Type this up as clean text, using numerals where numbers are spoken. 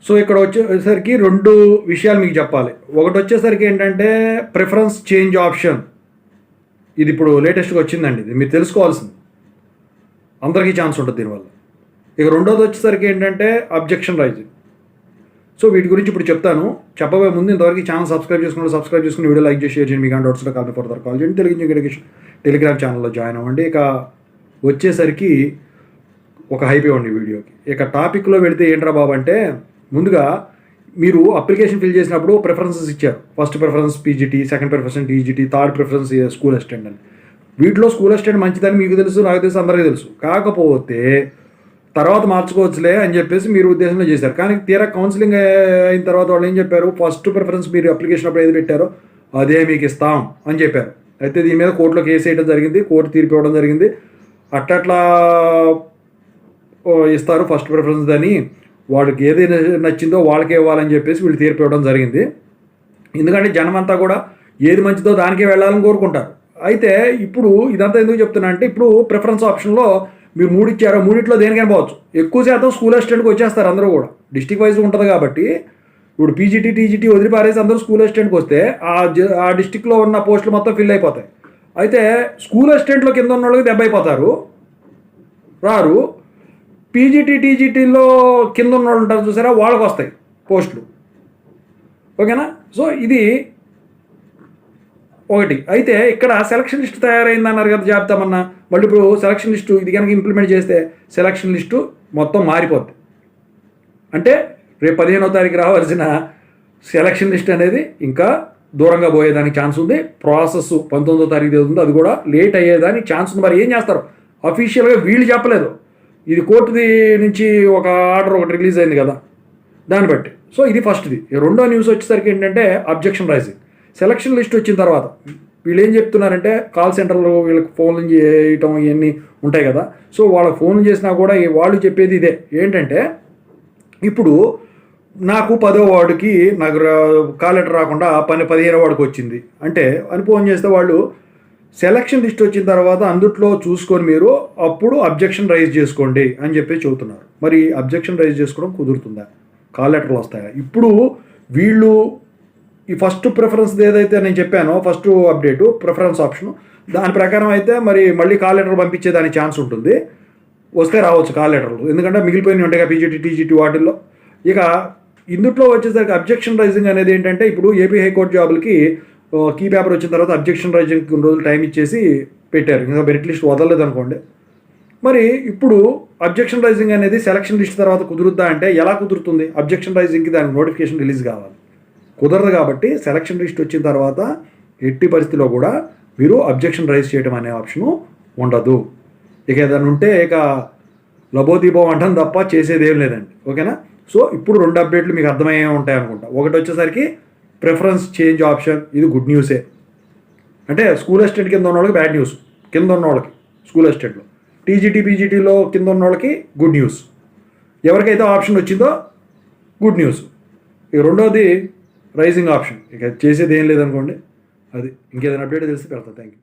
So ఇక్కడ వచ్చేసరికి 2 విషయాలు మీకు చెప్పాలి. ఒకటి వచ్చేసరికి ఏంటంటే ప్రిఫరెన్స్ చేంజ్ ఆప్షన్. ఇది ఇప్పుడు లేటెస్ట్గా వచ్చిందండి. ఇది మీరు తెలుసుకోవాల్సింది. అందరికీ ఛాన్స్ ఉంటుంది దీనివల్ల. ఇక రెండోది వచ్చేసరికి ఏంటంటే అబ్జెక్షన్ రైజింగ్. సో వీటి గురించి ఇప్పుడు చెప్తాను. చెప్పబోయే ముందు ఇంతవరకు ఛానల్ సబ్స్క్రైబ్ చేసుకుని వీడియో లైక్ చేసి షేర్ చేయండి. మీకు డౌట్స్లో కాల్ ఫర్దర్ కాల్ చేయండి. తెలుగు ఎడ్యుకేషన్ టెలిగ్రామ్ ఛానల్లో జాయిన్ అవ్వండి. ఇక వచ్చేసరికి ఒక హైప్ ఇవ్వండి వీడియోకి. ఇక టాపిక్లో వెళితే ఏంట్రా బాబు అంటే, ముందుగా మీరు అప్లికేషన్ ఫిల్ చేసినప్పుడు ప్రిఫరెన్సెస్ ఇచ్చారు. First preference PGT, second preference TGT, third preference school assistant అని. వీటిలో స్కూల్ అసిస్టెంట్ మంచిదని మీకు తెలుసు, నాకు తెలుసు, అందరికీ తెలుసు. కాకపోతే తర్వాత మార్చుకోవచ్చులే అని చెప్పేసి మీరు ఉద్దేశంలో చేశారు. కానీ తీరా కౌన్సిలింగ్ అయిన తర్వాత వాళ్ళు ఏం చెప్పారు, ఫస్ట్ ప్రిఫరెన్స్ మీరు అప్లికేషన్ అప్పుడు ఏది పెట్టారో అదే మీకు ఇస్తాం అని చెప్పారు. అయితే దీని మీద కోర్టులో కేసు వేయడం జరిగింది, కోర్టు తీర్పు ఇవ్వడం జరిగింది. అట్లా ఇస్తారు ఫస్ట్ ప్రిఫరెన్స్ అని, వాడికి ఏది నచ్చిందో వాళ్ళకే ఇవ్వాలని చెప్పేసి వీళ్ళు తీర్పు ఇవ్వడం జరిగింది. ఎందుకంటే జనమంతా కూడా ఏది మంచిదో దానికే వెళ్ళాలని కోరుకుంటారు. అయితే ఇప్పుడు ఇదంతా ఎందుకు చెప్తున్నా అంటే, ఇప్పుడు ప్రిఫరెన్స్ ఆప్షన్లో మీరు 3 ఇచ్చారో, 3 దేనికైనా పోవచ్చు. ఎక్కువ శాతం స్కూల్ అసిస్టెంట్కి వచ్చేస్తారు అందరూ కూడా. డిస్ట్రిక్ట్ వైజ్ ఉంటుంది కాబట్టి ఇప్పుడు పీజీటీ టీజీటీ వదిలిపారేసి అందరూ స్కూల్ అసిస్టెంట్కి వస్తే ఆ డిస్టిక్లో ఉన్న పోస్టులు మొత్తం ఫిల్ అయిపోతాయి. అయితే స్కూల్ అసిస్టెంట్లో కింద ఉన్న వాళ్ళకి దెబ్బ అయిపోతారు, రారు. పీజీటీ టీజీటీలో కింద ఉన్న వాళ్ళు ఉంటారు చూసారా, వాళ్ళకి వస్తాయి పోస్టులు. ఓకేనా? సో ఇది ఒకటి. అయితే ఇక్కడ సెలక్షన్ లిస్ట్ తయారైంది అన్నారు కదా జాబితామన్నా. మళ్ళీ ఇప్పుడు సెలక్షన్ లిస్టు ఇది కనుక ఇంప్లిమెంట్ చేస్తే సెలక్షన్ లిస్టు మొత్తం మారిపోద్ది. అంటే రేపు 15వ తారీఖు రావాల్సిన సెలక్షన్ లిస్ట్ అనేది ఇంకా దూరంగా పోయేదానికి ఛాన్స్ ఉంది. ప్రాసెస్ 19వ తారీఖు జరుగుతుంది, అది కూడా లేట్ అయ్యేదానికి ఛాన్స్ ఉంది. మరి ఏం చేస్తారు? అఫీషియల్గా వీళ్ళు చెప్పలేదు. ఇది కోర్టుది నుంచి ఒక ఆర్డర్ ఒకటి రిలీజ్ అయింది కదా, దాన్ని బట్టి. సో ఇది ఫస్ట్ది. రెండో న్యూస్ వచ్చేసరికి ఏంటంటే అబ్జెక్షన్ రైజింగ్. సెలక్షన్ లిస్ట్ వచ్చిన తర్వాత వీళ్ళు ఏం చెప్తున్నారంటే, కాల్ సెంటర్లో వీళ్ళకి ఫోన్లు చేయటం ఇవన్నీ ఉంటాయి కదా. సో వాళ్ళ ఫోన్ చేసినా కూడా వాళ్ళు చెప్పేది ఇదే, ఏంటంటే ఇప్పుడు నాకు 10వ వార్డుకి నాకు కాల్ లెటర్ రాకుండా 15వ వార్డుకి వచ్చింది అంటే అని ఫోన్ చేస్తే వాళ్ళు సెలక్షన్ లిస్ట్ వచ్చిన తర్వాత అందుట్లో చూసుకొని మీరు అప్పుడు అబ్జెక్షన్ రైజ్ చేసుకోండి అని చెప్పి చెబుతున్నారు. మరి అబ్జెక్షన్ రైజ్ చేసుకోవడం కుదురుతుందా? కాల్ లెటర్లు వస్తాయా? ఇప్పుడు వీళ్ళు ఈ ఫస్ట్ ప్రిఫరెన్స్ ఏదైతే నేను చెప్పానో, ఫస్ట్ అప్డేటు ప్రిఫరెన్స్ ఆప్షన్, దాని ప్రకారం అయితే మరి మళ్ళీ కాల్ లెటర్ పంపించేదానికి ఛాన్స్ ఉంటుంది. వస్తే రావచ్చు కాల్ లెటర్లు, ఎందుకంటే మిగిలిపోయినవి ఉంటాయి కదా పీజీటీ టీజీటీ వాటిల్లో. ఇక ఇందుట్లో వచ్చేసరికి అబ్జెక్షన్ రైజింగ్ అనేది ఏంటంటే, ఇప్పుడు ఏపీ హైకోర్టు జాబులకి కీ పేపర్ వచ్చిన తర్వాత అబ్జెక్షన్ రైజింగ్ కొన్ని రోజులు టైం ఇచ్చేసి పెట్టారు. ఇంకా మెరిట్ లిస్ట్ వదలలేదు అనుకోండి. మరి ఇప్పుడు అబ్జెక్షన్ రైజింగ్ అనేది సెలక్షన్ లిస్ట్ తర్వాత కుదురుద్దా అంటే ఎలా కుదురుతుంది? అబ్జెక్షన్ రైజింగ్కి దానికి నోటిఫికేషన్ రిలీజ్ కావాలి, కుదరదు. కాబట్టి సెలక్షన్ లిస్ట్ వచ్చిన తర్వాత ఎట్టి పరిస్థితిలో కూడా మీరు అబ్జెక్షన్ రైజ్ చేయడం అనే ఆప్షను ఉండదు. ఇక ఏదైనా ఉంటే ఇక లబోదీపం అంటాం తప్ప చేసేది ఏం లేదండి. ఓకేనా? సో ఇప్పుడు 2 అప్డేట్లు మీకు అర్థమయ్యే ఉంటాయి అనుకుంటా. ఒకటి వచ్చేసరికి ప్రిఫరెన్స్ చేంజ్ ఆప్షన్, ఇది గుడ్ న్యూసే. అంటే స్కూల్ అసిస్టెంట్ కింద ఉన్న వాళ్ళకి బ్యాడ్ న్యూస్, కింద ఉన్న వాళ్ళకి స్కూల్ అసిస్టెంట్లో. టీజీటీ పీజీటీలో కింద ఉన్న వాళ్ళకి గుడ్ న్యూస్. ఎవరికైతే ఆప్షన్ వచ్చిందో గుడ్ న్యూస్. ఇక రెండోది రైజింగ్ ఆప్షన్, ఇక చేసేది ఏం లేదనుకోండి. అది ఇంకేదైనా అప్డేట్ తెలిసి పెడతా. Thank you.